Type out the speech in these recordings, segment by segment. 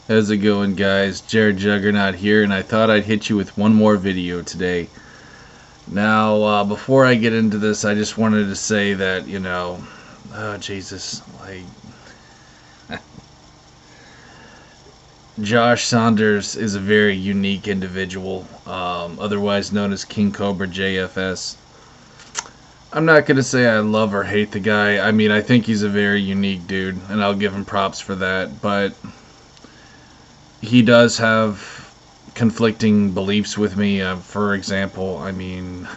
How's it going, guys? Jared Juggernaut here, and I thought I'd hit you with one more video today. Now, before I get into this, I just wanted to say that, oh, Jesus, Josh Saunders is a very unique individual, otherwise known as KingCobraJFS. I'm not going to say I love or hate the guy. I mean, I think he's a very unique dude, and I'll give him props for that, but he does have conflicting beliefs with me. For example, I mean,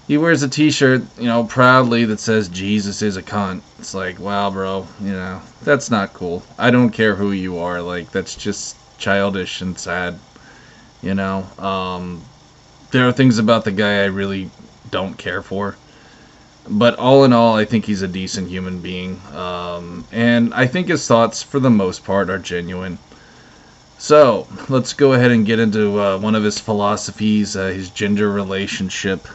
he wears a t-shirt, proudly that says Jesus is a cunt. It's like, wow, bro, that's not cool. I don't care who you are. Like, that's just childish and sad. There are things about the guy I really don't care for. But all in all, I think he's a decent human being. And I think his thoughts, for the most part, are genuine. So, let's go ahead and get into one of his philosophies, his gender relationship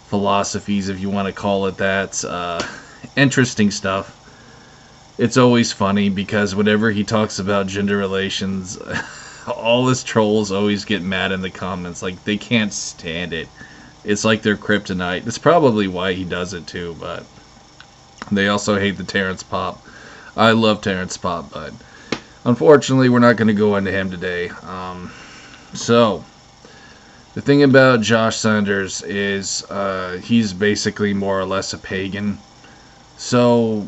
philosophies, if you want to call it that. Interesting stuff. It's always funny because whenever he talks about gender relations, all his trolls always get mad in the comments. Like, they can't stand it. It's like their kryptonite. It's probably why he does it too, but they also hate the Terrence Pop. I love Terrence Pop, but unfortunately we're not going to go into him today. So, the thing about Josh Saunders is he's basically more or less a pagan. So,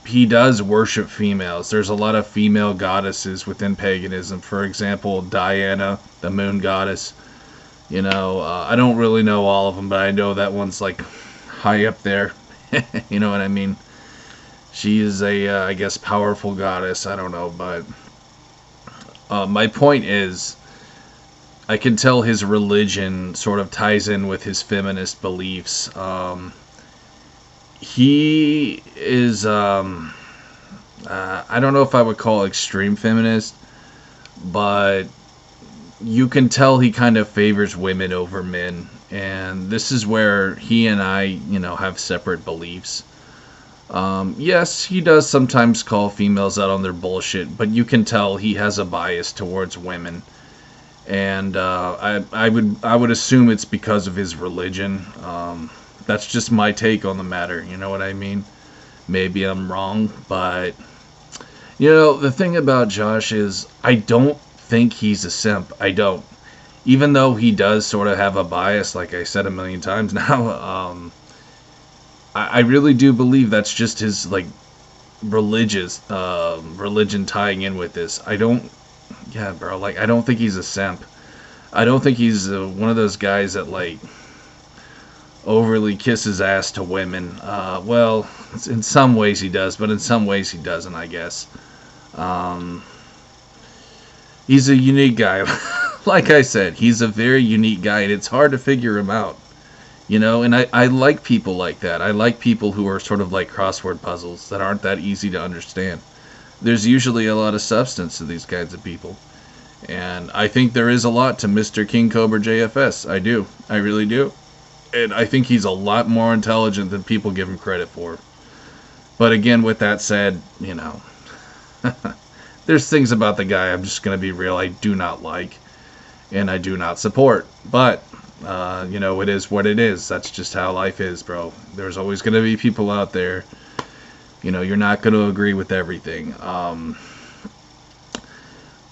he does worship females. There's a lot of female goddesses within paganism. For example, Diana, the moon goddess. I don't really know all of them, but I know that one's like high up there. You know what I mean? She is a, I guess, powerful goddess. I don't know, but my point is, I can tell his religion sort of ties in with his feminist beliefs. He is, I don't know if I would call extreme feminist, but you can tell he kind of favors women over men, and this is where he and I, have separate beliefs. Yes, he does sometimes call females out on their bullshit, but you can tell he has a bias towards women, and I would assume it's because of his religion. That's just my take on the matter. You know what I mean? Maybe I'm wrong, but the thing about Josh is I don't think he's a simp. I don't. Even though he does sort of have a bias, like I said a million times now, I really do believe that's just his religion tying in with this. I don't think he's a simp. I don't think he's one of those guys that overly kisses ass to women. Well, in some ways he does, but in some ways he doesn't, I guess. He's a unique guy. Like I said, he's a very unique guy, and it's hard to figure him out. And I like people like that. I like people who are sort of like crossword puzzles that aren't that easy to understand. There's usually a lot of substance to these kinds of people. And I think there is a lot to Mr. KingCobraJFS. I do. I really do. And I think he's a lot more intelligent than people give him credit for. But again, with that said, there's things about the guy, I'm just going to be real, I do not like, and I do not support. But, it is what it is. That's just how life is, bro. There's always going to be people out there, you're not going to agree with everything.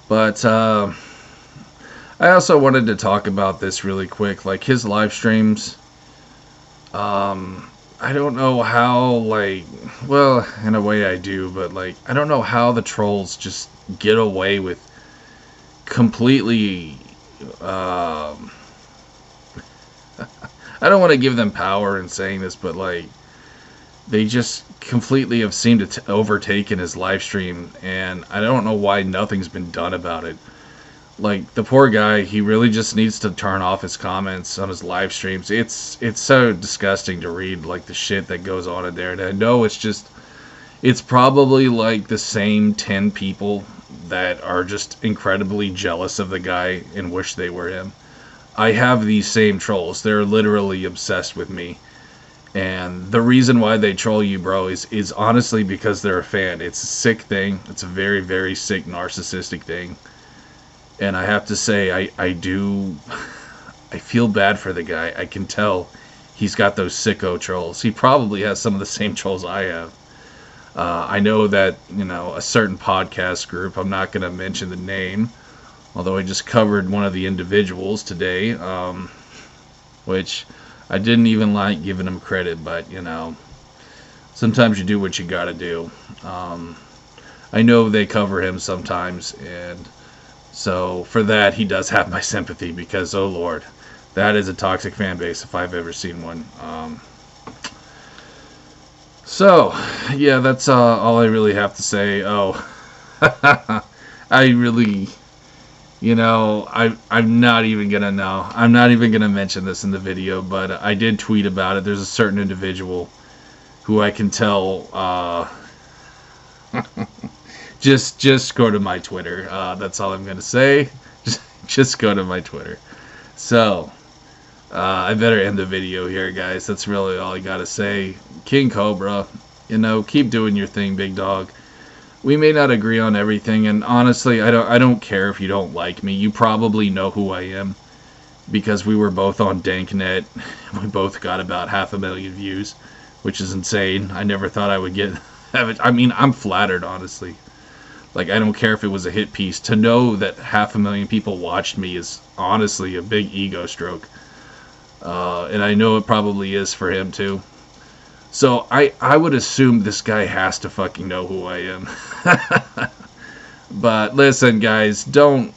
But I also wanted to talk about this really quick, like his live streams. I don't know how, well, in a way I do, but, I don't know how the trolls just get away with completely, I don't want to give them power in saying this, but, they just completely have seemed to overtaken his live stream, and I don't know why nothing's been done about it. The poor guy, he really just needs to turn off his comments on his live streams. It's so disgusting to read, the shit that goes on in there. And I know it's probably, the same 10 people that are just incredibly jealous of the guy and wish they were him. I have these same trolls. They're literally obsessed with me. And the reason why they troll you, bro, is honestly because they're a fan. It's a sick thing. It's a very, very sick, narcissistic thing. And I have to say, I feel bad for the guy. I can tell he's got those sicko trolls. He probably has some of the same trolls I have. I know that, a certain podcast group, I'm not going to mention the name, although I just covered one of the individuals today, which I didn't even like giving him credit, but, sometimes you do what you got to do. I know they cover him sometimes, and so for that, he does have my sympathy, because, oh Lord, that is a toxic fan base if I've ever seen one. So, yeah, that's all I really have to say. Oh, I really, I'm not even going to know. I'm not even going to mention this in the video, but I did tweet about it. There's a certain individual who I can tell, just go to my Twitter. That's all I'm going to say. Just go to my Twitter. So, I better end the video here, guys. That's really all I gotta say. King Cobra, keep doing your thing, big dog. We may not agree on everything, and honestly, I don't care if you don't like me. You probably know who I am, because we were both on Danknet. We both got about 500,000 views, which is insane. I never thought I would have it. I mean, I'm flattered, honestly. Like, I don't care if it was a hit piece. To know that 500,000 people watched me is honestly a big ego stroke. And I know it probably is for him too. So I would assume this guy has to fucking know who I am. But listen, guys, don't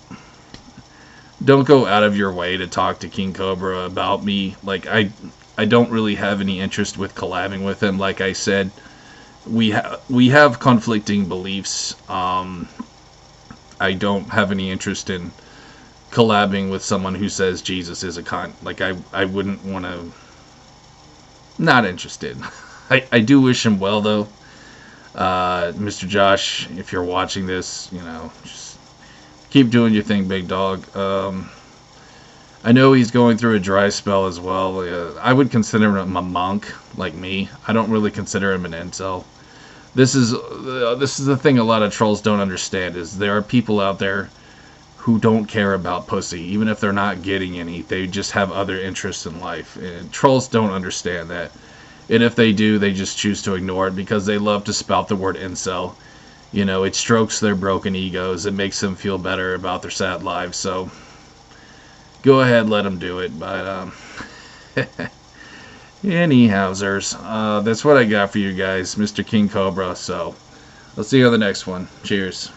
go out of your way to talk to King Cobra about me. Like, I don't really have any interest with collabing with him. Like I said, we have conflicting beliefs. I don't have any interest in collabing with someone who says Jesus is a cunt. Like, I wouldn't want to. Not interested. I do wish him well, though. Mr. Josh, if you're watching this, just keep doing your thing, big dog. I know he's going through a dry spell as well. I would consider him a monk, like me. I don't really consider him an incel. This is the thing a lot of trolls don't understand, is there are people out there who don't care about pussy, even if they're not getting any. They just have other interests in life, and trolls don't understand that. And if they do, they just choose to ignore it because they love to spout the word incel. It strokes their broken egos. It makes them feel better about their sad lives. So go ahead, let them do it. But anyhowzers, that's what I got for you guys, Mr. King Cobra. So I'll see you on the next one. Cheers.